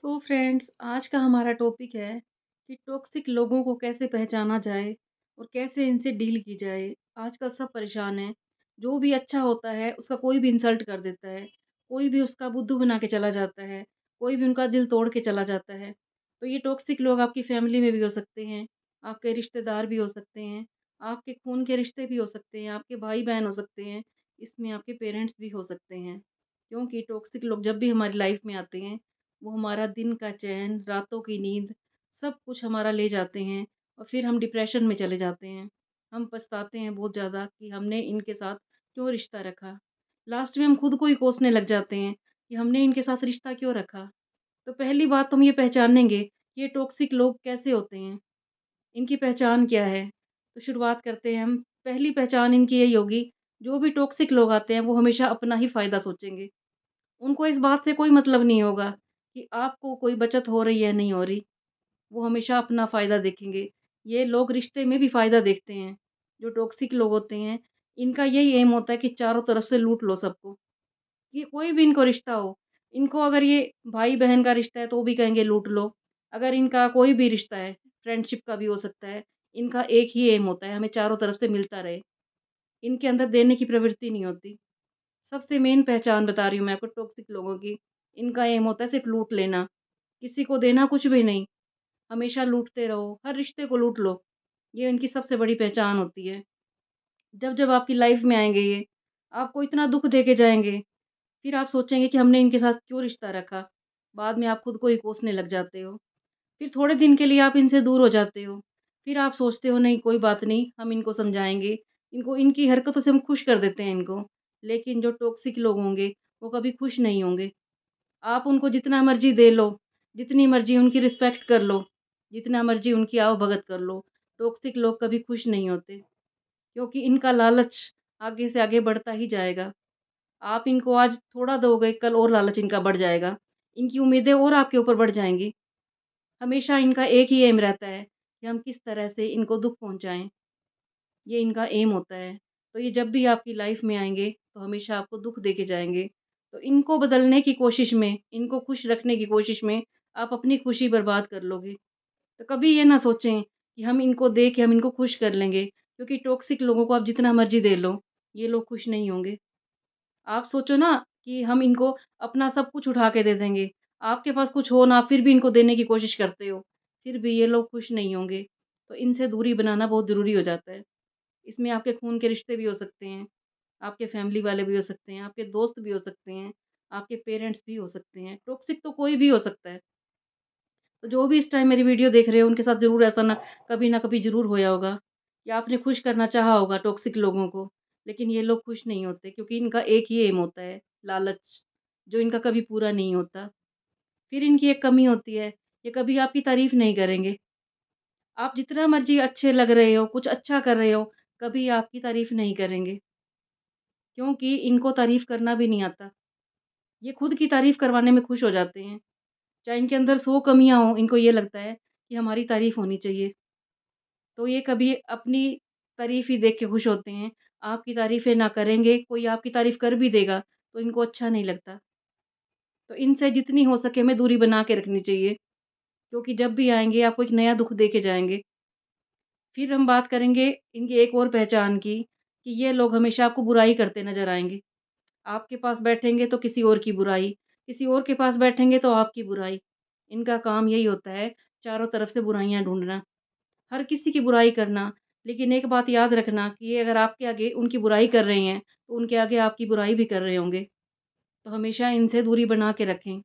So friends, आज का हमारा टॉपिक है कि टॉक्सिक लोगों को कैसे पहचाना जाए और कैसे इनसे डील की जाए। आजकल सब परेशान हैं। जो भी अच्छा होता है उसका कोई भी इंसल्ट कर देता है, कोई भी उसका बुद्धू बना के चला जाता है, कोई भी उनका दिल तोड़ के चला जाता है। तो ये टॉक्सिक लोग आपकी फैमिली में भी हो सकते हैं, आपके रिश्तेदार भी हो सकते हैं, आपके खून के रिश्ते भी हो सकते हैं, आपके भाई बहन हो सकते हैं, इसमें आपके पेरेंट्स भी हो सकते हैं। क्योंकि टॉक्सिक लोग जब भी हमारी लाइफ में आते हैं, वो हमारा दिन का चैन, रातों की नींद, सब कुछ हमारा ले जाते हैं और फिर हम डिप्रेशन में चले जाते हैं। हम पछताते हैं बहुत ज़्यादा कि हमने इनके साथ क्यों रिश्ता रखा। लास्ट में हम खुद को ही कोसने लग जाते हैं कि हमने इनके साथ रिश्ता क्यों रखा। तो पहली बात तो हम ये पहचानेंगे कि ये टॉक्सिक लोग कैसे होते हैं, इनकी पहचान क्या है? तो शुरुआत करते हैं हम। पहली पहचान इनकी यही होगी, जो भी टॉक्सिक लोग आते हैं वो हमेशा अपना ही फ़ायदा सोचेंगे। उनको इस बात से कोई मतलब नहीं होगा कि आपको कोई बचत हो रही है, नहीं हो रही। वो हमेशा अपना फ़ायदा देखेंगे। ये लोग रिश्ते में भी फ़ायदा देखते हैं। जो टॉक्सिक लोग होते हैं, इनका यही एम होता है कि चारों तरफ से लूट लो सबको। ये कोई भी इनको रिश्ता हो, इनको अगर ये भाई-बहन का रिश्ता है तो वो भी कहेंगे लूट लो। अगर इनका कोई भी रिश्ता है, फ्रेंडशिप का भी हो सकता है, इनका एक ही एम होता है हमें चारों तरफ से मिलता रहे। इनके अंदर देने की प्रवृत्ति नहीं होती। सबसे मेन पहचान बता रही हूँ मैं आपको टॉक्सिक लोगों की। इनका एम होता है सिर्फ़ लूट लेना, किसी को देना कुछ भी नहीं, हमेशा लूटते रहो, हर रिश्ते को लूट लो। ये इनकी सबसे बड़ी पहचान होती है। जब-जब आपकी लाइफ़ में आएँगे ये, आपको इतना दुःख दे के जाएँगे, फिर आप सोचेंगे कि हमने इनके साथ क्यों रिश्ता रखा? बाद में आप खुद को ही कोसने लग जाते हो। फिर थोड़े दिन के लिए आप इनसे दूर हो जाते हो। फिर आप सोचते हो नहीं कोई बात नहीं, हम इनको समझाएँगे, इनको इनकी हरकतों से हम खुश कर देते हैं इनको। लेकिन जो टॉक्सिक लोग होंगे, वो कभी खुश नहीं होंगे। आप उनको जितना मर्ज़ी दे लो, जितनी मर्ज़ी उनकी रिस्पेक्ट कर लो, जितना मर्ज़ी उनकी आवभगत कर लो, टॉक्सिक लोग कभी खुश नहीं होते, क्योंकि इनका लालच आगे से आगे बढ़ता ही जाएगा। आप इनको आज थोड़ा दोगे, कल और लालच इनका बढ़ जाएगा। इनकी उम्मीदें और आपके ऊपर बढ़ जाएँगी। हमेशा इनका एक ही एम रहता है कि हम किस तरह से इनको दुःख पहुँचाएँ, ये इनका एम होता है। तो ये जब भी आपकी लाइफ़ में आएँगे, तो हमेशा आपको दुःख दे के जाएँगे। तो इनको बदलने की कोशिश में, इनको खुश रखने की कोशिश में, आप अपनी खुशी बर्बाद कर लोगे। तो कभी ये ना सोचें कि हम इनको दे के हम इनको खुश कर लेंगे, क्योंकि टॉक्सिक लोगों को आप जितना मर्ज़ी दे लो, ये लोग खुश नहीं होंगे। आप सोचो ना कि हम इनको अपना सब कुछ उठा के दे देंगे। आपके पास कुछ हो ना, फिर भी इनको देने की कोशिश करते हो, फिर भी ये लोग खुश नहीं होंगे। तो इनसे दूरी बनाना बहुत ज़रूरी हो जाता है। इसमें आपके खून के रिश्ते भी हो सकते हैं, आपके फैमिली वाले भी हो सकते हैं, आपके दोस्त भी हो सकते हैं, आपके पेरेंट्स भी हो सकते हैं। टॉक्सिक तो कोई भी हो सकता है। तो जो भी इस टाइम मेरी वीडियो देख रहे हो, उनके साथ ज़रूर ऐसा ना कभी ज़रूर होया होगा कि आपने खुश करना चाहा होगा टॉक्सिक लोगों को, लेकिन ये लोग खुश नहीं होते क्योंकि इनका एक ही एम होता है, लालच, जो इनका कभी पूरा नहीं होता। फिर इनकी एक कमी होती है, ये कभी आपकी तारीफ़ नहीं करेंगे। आप जितना मर्ज़ी अच्छे लग रहे हो, कुछ अच्छा कर रहे हो, कभी आपकी तारीफ़ नहीं करेंगे, क्योंकि इनको तारीफ़ करना भी नहीं आता। ये खुद की तारीफ़ करवाने में खुश हो जाते हैं। चाहे इनके अंदर 100 कमियाँ हों, इनको ये लगता है कि हमारी तारीफ़ होनी चाहिए। तो ये कभी अपनी तारीफ़ ही देख के खुश होते हैं। आपकी तारीफ़ें ना करेंगे, कोई आपकी तारीफ़ कर भी देगा, तो इनको अच्छा नहीं लगता। तो इनसे जितनी हो सके हमें दूरी बना के रखनी चाहिए, क्योंकि जब भी आएँगे आपको एक नया दुःख दे के जाएँगे। फिर हम बात करेंगे इनकी एक और पहचान की, कि ये लोग हमेशा आपको बुराई करते नज़र आएँगे। आपके पास बैठेंगे तो किसी और की बुराई, किसी और के पास बैठेंगे तो आपकी बुराई। इनका काम यही होता है, चारों तरफ से बुराइयाँ ढूँढना। हर किसी की बुराई करना, लेकिन एक बात याद रखना कि ये अगर आपके आगे उनकी बुराई कर रहे हैं, तो उनके आगे आपकी बुराई भी कर रहे होंगे। तो हमेशा इनसे दूरी बना के रखें।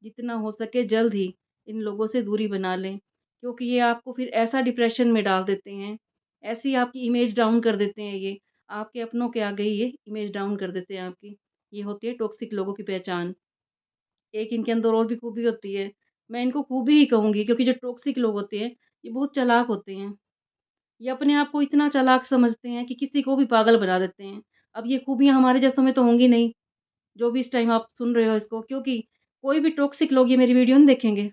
जितना हो सके जल्द ही इन लोगों से दूरी बना लें, क्योंकि ये आपको फिर ऐसा डिप्रेशन में डाल देते हैं, ऐसी आपकी इमेज डाउन कर देते हैं ये, आपके अपनों के आगे ही ये इमेज डाउन कर देते हैं आपकी। ये होती है टॉक्सिक लोगों की पहचान। एक इनके अंदर और भी खूबी होती है, मैं इनको खूबी ही कहूँगी क्योंकि जो टॉक्सिक लोग होते हैं, ये बहुत चालाक होते हैं। ये अपने आप को इतना चालाक समझते हैं कि किसी को भी पागल बना देते हैं। अब ये खूबियाँ हमारे जैसों में तो होंगी नहीं, जो भी इस टाइम आप सुन रहे हो इसको, क्योंकि कोई भी टॉक्सिक लोग ये मेरी वीडियो नहीं देखेंगे।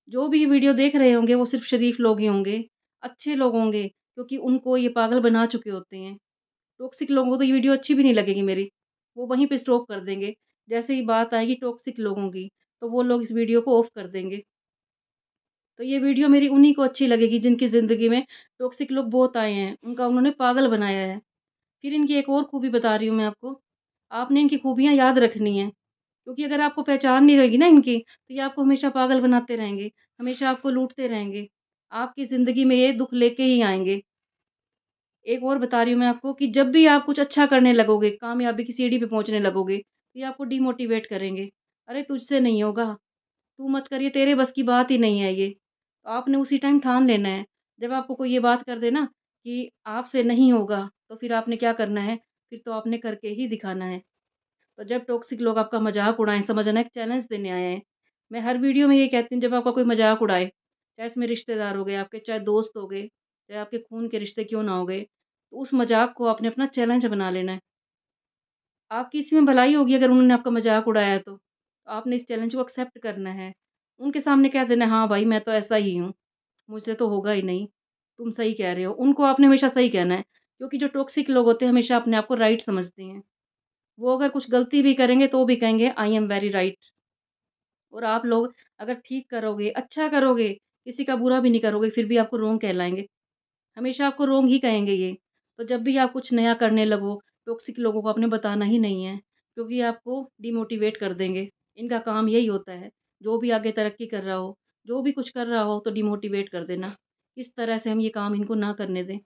जो भी ये वीडियो देख रहे होंगे वो सिर्फ़ शरीफ लोग ही होंगे, अच्छे लोग होंगे, क्योंकि उनको ये पागल बना चुके होते हैं। टॉक्सिक लोगों को तो ये वीडियो अच्छी भी नहीं लगेगी मेरी, वो वहीं पे स्टॉप कर देंगे। जैसे ही बात आएगी टॉक्सिक लोगों की, तो वो लोग इस वीडियो को ऑफ कर देंगे। तो ये वीडियो मेरी उन्हीं को अच्छी लगेगी जिनकी ज़िंदगी में टॉक्सिक लोग बहुत आए हैं, उनका उन्होंने पागल बनाया है। फिर इनकी एक और खूबी बता रही हूँ मैं आपको, आपने इनकी खूबियाँ याद रखनी हैं, क्योंकि अगर आपको पहचान नहीं रहेगी ना इनकी, तो ये आपको हमेशा पागल बनाते रहेंगे, हमेशा आपको लूटते रहेंगे। आपकी ज़िंदगी में ये दुःख लेके ही आएँगे। एक और बता रही हूँ मैं आपको कि जब भी आप कुछ अच्छा करने लगोगे, कामयाबी की सीढ़ी पे पहुँचने लगोगे, तो ये आपको डिमोटिवेट करेंगे। अरे तुझसे नहीं होगा, तू मत कर, ये तेरे बस की बात ही नहीं है ये। तो आपने उसी टाइम ठान लेना है। जब आपको कोई ये बात कर दे ना कि आपसे नहीं होगा, तो फिर आपने क्या करना है, फिर तो आपने करके ही दिखाना है। तो जब टॉक्सिक लोग आपका मज़ाक उड़ाएँ, समझना एक चैलेंज देने आए हैं। मैं हर वीडियो में ये कहती हूँ, जब आपका कोई मज़ाक उड़ाए, चाहे इसमें रिश्तेदार हो गए आपके, चाहे दोस्त हो गए, चाहे आपके खून के रिश्ते क्यों ना हो गए, तो उस मज़ाक को आपने अपना चैलेंज बना लेना है। आपकी इसी में भलाई होगी अगर उन्होंने आपका मज़ाक उड़ाया तो। तो आपने इस चैलेंज को एक्सेप्ट करना है। उनके सामने कह देना, हाँ भाई मैं तो ऐसा ही हूँ, मुझसे तो होगा ही नहीं, तुम सही कह रहे हो। उनको आपने हमेशा सही कहना है, क्योंकि जो टॉक्सिक लोग होते हैं हमेशा अपने आप को राइट समझते हैं। वो अगर कुछ गलती भी करेंगे तो भी कहेंगे आई एम वेरी राइट। और आप लोग अगर ठीक करोगे, अच्छा करोगे, किसी का बुरा भी नहीं करोगे, फिर भी आपको रॉन्ग कहलाएँगे। हमेशा आपको रॉन्ग ही कहेंगे ये। तो जब भी आप कुछ नया करने लगो, टॉक्सिक लोगों को आपने बताना ही नहीं है, क्योंकि ये आपको डिमोटिवेट कर देंगे। इनका काम यही होता है, जो भी आगे तरक्की कर रहा हो, जो भी कुछ कर रहा हो तो डिमोटिवेट कर देना। किस तरह से हम ये काम इनको ना करने दें।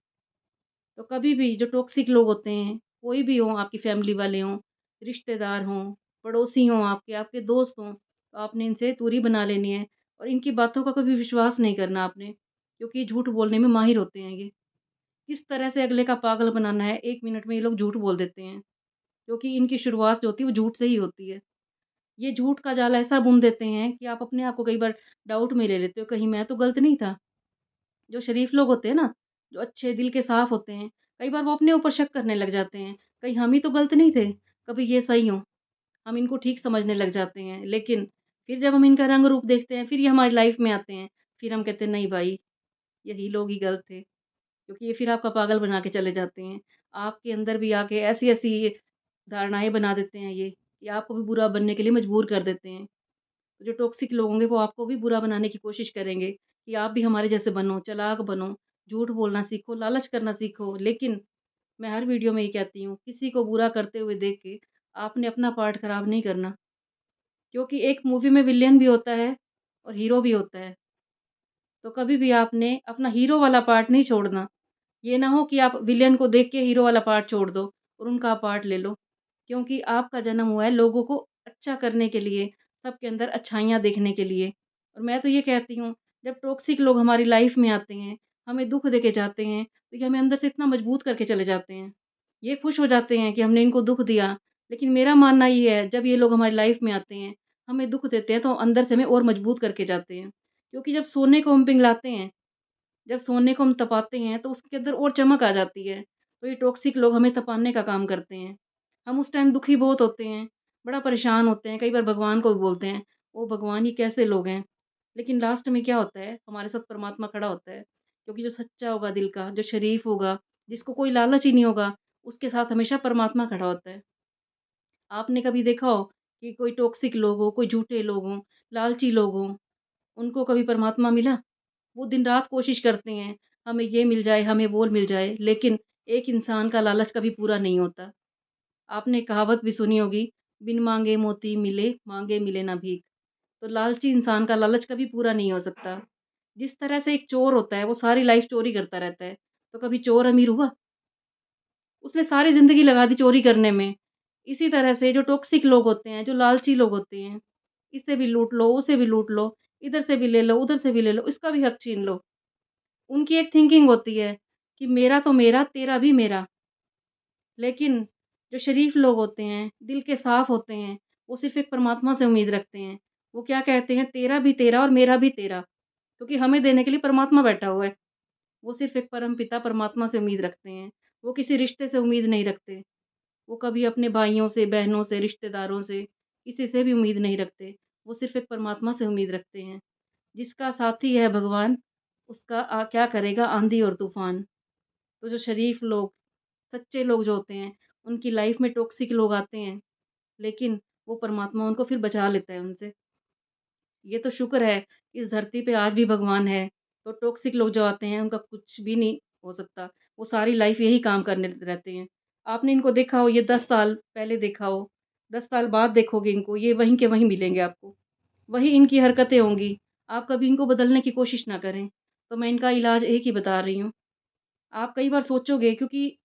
तो कभी भी जो टॉक्सिक लोग होते हैं, कोई भी हों, आपकी फैमिली वाले हों, रिश्तेदार हों, पड़ोसी हों आपके, आपके दोस्त हों, तो आपने इनसे दूरी बना लेनी है और इनकी बातों का कभी विश्वास नहीं करना आपने, क्योंकि झूठ बोलने में माहिर होते हैं ये। किस तरह से अगले का पागल बनाना है, 1 मिनट में ये लोग झूठ बोल देते हैं, क्योंकि इनकी शुरुआत जो होती है वो झूठ से ही होती है। ये झूठ का जाल ऐसा बुन देते हैं कि आप अपने आप को कई बार डाउट में ले लेते हो, कहीं मैं तो गलत नहीं था? जो शरीफ लोग होते हैं ना, जो अच्छे दिल के साफ होते हैं, कई बार वो अपने ऊपर शक करने लग जाते हैं, कहीं हम ही तो गलत नहीं थे, कभी ये सही हों। हम इनको ठीक समझने लग जाते हैं, लेकिन फिर जब हम इनका रंग रूप देखते हैं, फिर ये हमारी लाइफ में आते हैं, फिर हम कहते हैं नहीं भाई, यही लोग ही गलत थे, क्योंकि ये फिर आपका पागल बना के चले जाते हैं। आपके अंदर भी आके ऐसी-ऐसी धारणाएँ बना देते हैं ये, कि आपको भी बुरा बनने के लिए मजबूर कर देते हैं। जो टॉक्सिक लोग होंगे वो आपको भी बुरा बनाने की कोशिश करेंगे कि आप भी हमारे जैसे बनो, चालाक बनो, झूठ बोलना सीखो, लालच करना सीखो। लेकिन मैं हर वीडियो में ये कहती हूँ, किसी को बुरा करते हुए देख के आपने अपना पार्ट खराब नहीं करना, क्योंकि एक मूवी में विलेन भी होता है और हीरो भी होता है। तो कभी भी आपने अपना हीरो वाला पार्ट नहीं छोड़ना। ये ना हो कि आप विलेन को देख के हीरो वाला पार्ट छोड़ दो और उनका आप पार्ट ले लो। क्योंकि आपका जन्म हुआ है लोगों को अच्छा करने के लिए, सबके अंदर अच्छाइयाँ देखने के लिए। और मैं तो ये कहती हूँ, जब टॉक्सिक लोग हमारी लाइफ़ में आते हैं, हमें दुःख देके जाते हैं, तो ये हमें अंदर से इतना मजबूत करके चले जाते हैं। ये खुश हो जाते हैं कि हमने इनको दुःख दिया, लेकिन मेरा मानना ये है जब ये लोग हमारी लाइफ़ में आते हैं, हमें दुःख देते हैं तो अंदर से हमें और मजबूत करके जाते हैं। क्योंकि जब सोने को हम पिघलाते हैं, जब सोने को हम तपाते हैं तो उसके अंदर और चमक आ जाती है। तो ये टॉक्सिक लोग हमें तपाने का काम करते हैं। हम उस टाइम दुखी बहुत होते हैं, बड़ा परेशान होते हैं, कई बार भगवान को भी बोलते हैं, "ओह भगवान ये कैसे लोग हैं?" लेकिन लास्ट में क्या होता है, हमारे साथ परमात्मा खड़ा होता है। क्योंकि जो सच्चा होगा दिल का, जो शरीफ होगा, जिसको कोई लालच ही नहीं होगा, उसके साथ हमेशा परमात्मा खड़ा होता है। आपने कभी देखा हो कि कोई टॉक्सिक लोग हों, कोई झूठे लोग हों, लालची लोग हों, उनको कभी परमात्मा मिला? वो दिन-रात कोशिश करते हैं, हमें ये मिल जाए, हमें वो मिल जाए, लेकिन एक इंसान का लालच कभी पूरा नहीं होता। आपने कहावत भी सुनी होगी, बिन माँगे मोती मिले, माँगे मिले ना भीख। तो लालची इंसान का लालच कभी पूरा नहीं हो सकता। जिस तरह से एक चोर होता है, वो सारी लाइफ़ चोरी करता रहता है, तो कभी चोर अमीर हुआ? उसने सारी ज़िंदगी लगा दी चोरी करने में। इसी तरह से जो टॉक्सिक लोग होते हैं, जो लालची लोग होते हैं, इससे भी लूट लो, उसे भी लूट लो, इधर से भी ले लो, उधर से भी ले लो, इसका भी हक छीन लो। उनकी एक थिंकिंग होती है कि मेरा तो मेरा, तेरा भी मेरा। लेकिन जो शरीफ लोग होते हैं, दिल के साफ होते हैं, वो सिर्फ़ एक परमात्मा से उम्मीद रखते हैं। वो क्या कहते हैं, तेरा भी तेरा और मेरा भी तेरा, क्योंकि हमें देने के लिए परमात्मा बैठा हुआ है। वो सिर्फ़ एक परमपिता परमात्मा से उम्मीद रखते हैं। वो किसी रिश्ते से उम्मीद नहीं रखते। वो कभी अपने भाइयों से, बहनों से, रिश्तेदारों से, किसी से भी उम्मीद नहीं रखते। वो सिर्फ़ एक परमात्मा से उम्मीद रखते हैं। जिसका साथी है भगवान, उसका क्या करेगा आँधी और तूफ़ान। तो जो शरीफ लोग, सच्चे लोग जो होते हैं, उनकी लाइफ़ में टॉक्सिक लोग आते हैं, लेकिन वो परमात्मा उनको फिर बचा लेता है उनसे। ये तो शुक्र है, इस धरती पे आज भी भगवान है, तो टॉक्सिक लोग जो आते हैं उनका कुछ भी नहीं हो सकता। वो सारी लाइफ़ यही काम करने रहते हैं। आपने इनको देखा हो ये 10 साल पहले देखा हो, 10 साल बाद देखोगे इनको, ये वहीं के वहीं मिलेंगे आपको। वही इनकी हरकतें होंगी, आप कभी इनको बदलने की कोशिश ना करें। तो मैं इनका इलाज एक ही बता रही हूँ। आप कई बार सोचोगे क्योंकि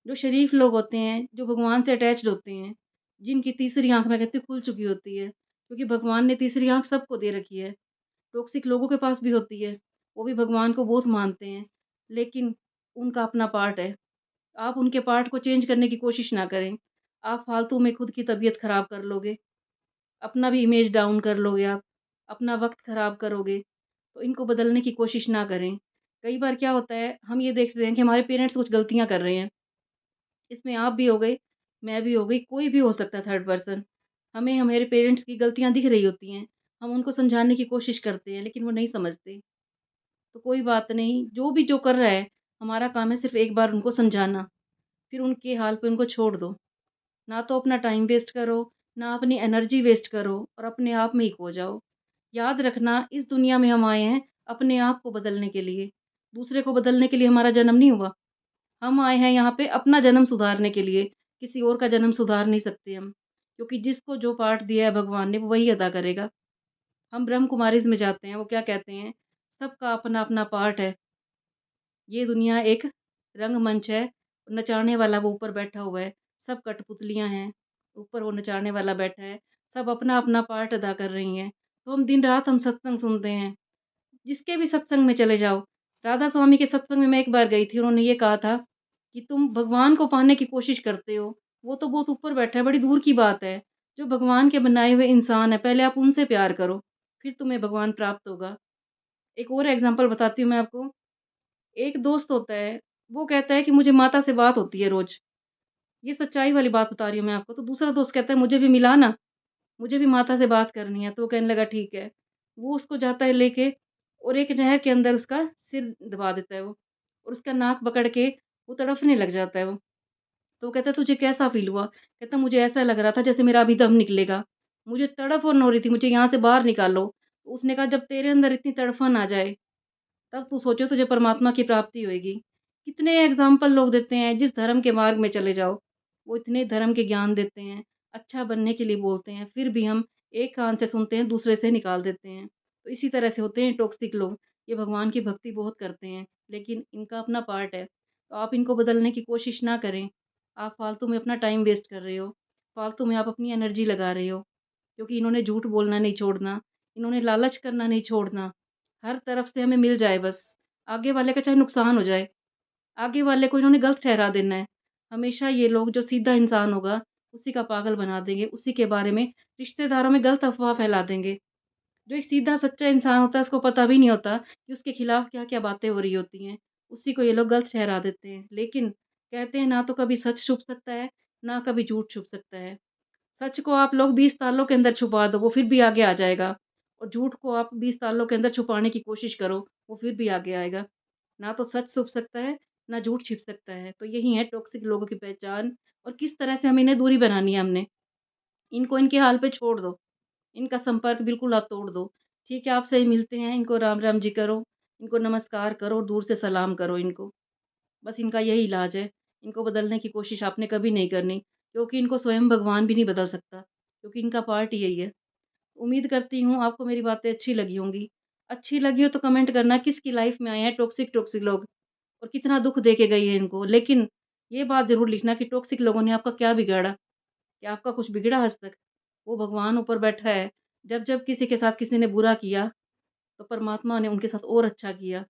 जो शरीफ लोग होते हैं, जो भगवान से अटैच्ड होते हैं, जिनकी तीसरी आँख मैं कहती हूँ खुल चुकी होती है, क्योंकि भगवान ने तीसरी आँख सबको दे रखी है। टॉक्सिक लोगों के पास भी होती है, वो भी भगवान को बहुत मानते हैं, लेकिन उनका अपना पार्ट है। आप उनके पार्ट को चेंज करने की कोशिश ना करें। आप फालतू में खुद की तबीयत खराब कर लोगे, अपना भी इमेज डाउन कर लोगे आप, अपना वक़्त खराब करोगे, तो इनको बदलने की कोशिश ना करें। कई बार क्या होता है, हम ये देखते हैं कि हमारे पेरेंट्स कुछ गलतियाँ कर रहे हैं, इसमें आप भी हो गए, मैं भी हो गई, कोई भी हो सकता है थर्ड पर्सन। हमें हमारे पेरेंट्स की गलतियाँ दिख रही होती हैं, हम उनको समझाने की कोशिश करते हैं, लेकिन वो नहीं समझते। तो कोई बात नहीं, जो भी जो कर रहा है, हमारा काम है सिर्फ़ एक बार उनको समझाना, फिर उनके हाल पे उनको छोड़ दो। ना तो अपना टाइम वेस्ट करो, ना अपनी एनर्जी वेस्ट करो और अपने आप में ही खो जाओ। याद रखना इस दुनिया में हम आए हैं अपने आप को बदलने के लिए, दूसरे को बदलने के लिए हमारा जन्म नहीं हुआ। हम आए हैं यहाँ पे अपना जन्म सुधारने के लिए, किसी और का जन्म सुधार नहीं सकते हम। क्योंकि जिसको जो पार्ट दिया है भगवान ने वो वही अदा करेगा। हम ब्रह्म कुमारीज़ में जाते हैं, वो क्या कहते हैं, सबका अपना-अपना पार्ट है। ये दुनिया एक रंगमंच है, नचाने वाला वो ऊपर बैठा हुआ है, सब कठपुतलियाँ हैं, ऊपर वो नचाने वाला बैठा है, सब अपना-अपना पार्ट अदा कर रही हैं। तो हम दिन-रात हम सत्संग सुनते हैं, जिसके भी सत्संग में चले जाओ। राधा स्वामी के सत्संग में मैं एक बार गई थी, उन्होंने ये कहा था कि तुम भगवान को पाने की कोशिश करते हो, वो तो बहुत ऊपर बैठा है, बड़ी दूर की बात है। जो भगवान के बनाए हुए इंसान हैं, पहले आप उनसे प्यार करो, फिर तुम्हें भगवान प्राप्त होगा। एक और एग्ज़ाम्पल बताती हूँ मैं आपको। एक दोस्त होता है, वो कहता है कि मुझे माता से बात होती है रोज़। ये सच्चाई वाली बात बता रही हूँ मैं आपको। तो दूसरा दोस्त कहता है मुझे भी मिला ना, मुझे भी माता से बात करनी है। तो वो कहने लगा ठीक है। वो उसको जाता है लेके और एक नहर के अंदर उसका सिर दबा देता है वो और उसका नाक पकड़ के वो तड़फने लग जाता है वो। तो वो कहता है तुझे कैसा फ़ील हुआ? कहता मुझे ऐसा लग रहा था जैसे मेरा अभी दम निकलेगा। मुझे तड़फ और हो रही थी, मुझे यहाँ से बाहर निकालो। तो उसने कहा जब तेरे अंदर इतनी तड़फन आ जाए तब तू सोचो तुझे परमात्मा की प्राप्ति होएगी। कितने एग्ज़ाम्पल लोग देते हैं, जिस धर्म के मार्ग में चले जाओ, वो इतने धर्म के ज्ञान देते हैं, अच्छा बनने के लिए बोलते हैं, फिर भी हम एक कान से सुनते हैं, दूसरे से निकाल देते हैं। तो इसी तरह से होते हैं टॉक्सिक लोग, ये भगवान की भक्ति बहुत करते हैं, लेकिन इनका अपना पार्ट है, तो आप इनको बदलने की कोशिश ना करें। आप फालतू में अपना टाइम वेस्ट कर रहे हो, फालतू में आप अपनी एनर्जी लगा रहे हो, क्योंकि इन्होंने झूठ बोलना नहीं छोड़ना, इन्होंने लालच करना नहीं छोड़ना। हर तरफ से हमें मिल जाए बस। आगे वाले का चाहे नुकसान हो जाए, आगे वाले को इन्होंने गलत ठहरा देना है। हमेशा ये लोग जो सीधा इंसान होगा, उसी का पागल बना देंगे, उसी के बारे में रिश्तेदारों में गलत अफ़वाह फैला देंगे। जो एक सीधा सच्चा इंसान होता है, उसको पता भी नहीं होता कि उसके खिलाफ क्या-क्या बातें हो रही होती हैं। उसी को ये लोग गलत ठहरा देते हैं। लेकिन कहते हैं ना तो कभी सच छुप सकता है, ना कभी झूठ छुप सकता है। सच को आप लोग 20 सालों के अंदर छुपा दो, वो फिर भी आगे आ जाएगा और झूठ को आप 20 सालों के अंदर छुपाने की कोशिश करो, वो फिर भी आगे आएगा। ना तो सच छुप सकता है, ना झूठ छिप सकता है। तो यही है टॉक्सिक लोगों की पहचान और किस तरह से हमें इन्हें दूरी बनानी है हमने। इनको इनके हाल पे छोड़ दो, इनका संपर्क बिल्कुल आप तोड़ दो। ठीक है, आपसे मिलते हैं, इनको राम-राम जी करो, इनको नमस्कार करो, दूर से सलाम करो इनको। बस इनका यही इलाज है। इनको बदलने की कोशिश आपने कभी नहीं करनी, क्योंकि इनको स्वयं भगवान भी नहीं बदल सकता, क्योंकि इनका पार्ट ही यही है। उम्मीद करती हूँ आपको मेरी बातें अच्छी लगी होंगी। अच्छी लगी हो तो कमेंट करना किसकी लाइफ़ में आए हैं टॉक्सिक टॉक्सिक लोग और कितना दुःख दे के गई है इनको। लेकिन ये बात ज़रूर लिखना कि टॉक्सिक लोगों ने आपका क्या बिगाड़ा? क्या आपका कुछ बिगड़ा आज तक? वो भगवान ऊपर बैठा है, जब-जब किसी के साथ किसी ने बुरा किया, तो परमात्मा ने उनके साथ और अच्छा किया।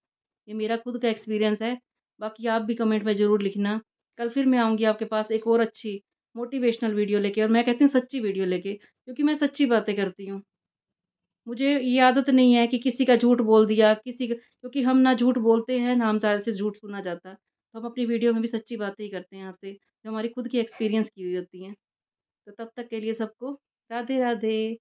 ये मेरा खुद का एक्सपीरियंस है, बाकी आप भी कमेंट में ज़रूर लिखना। कल फिर मैं आऊँगी आपके पास एक और अच्छी मोटिवेशनल वीडियो लेके और मैं कहती हूँ सच्ची वीडियो लेके, क्योंकि मैं सच्ची बातें करती हूँ। मुझे ये आदत नहीं है कि किसी का झूठ बोल दिया, किसी का क्योंकि हम ना झूठ बोलते हैं, ना हमसे से झूठ सुना जाता। तो हम अपनी वीडियो में भी सच्ची बातें ही करते हैं आपसे, जो हमारी खुद की एक्सपीरियंस की हुई होती हैं। तो तब तक के लिए सबको राधे राधे।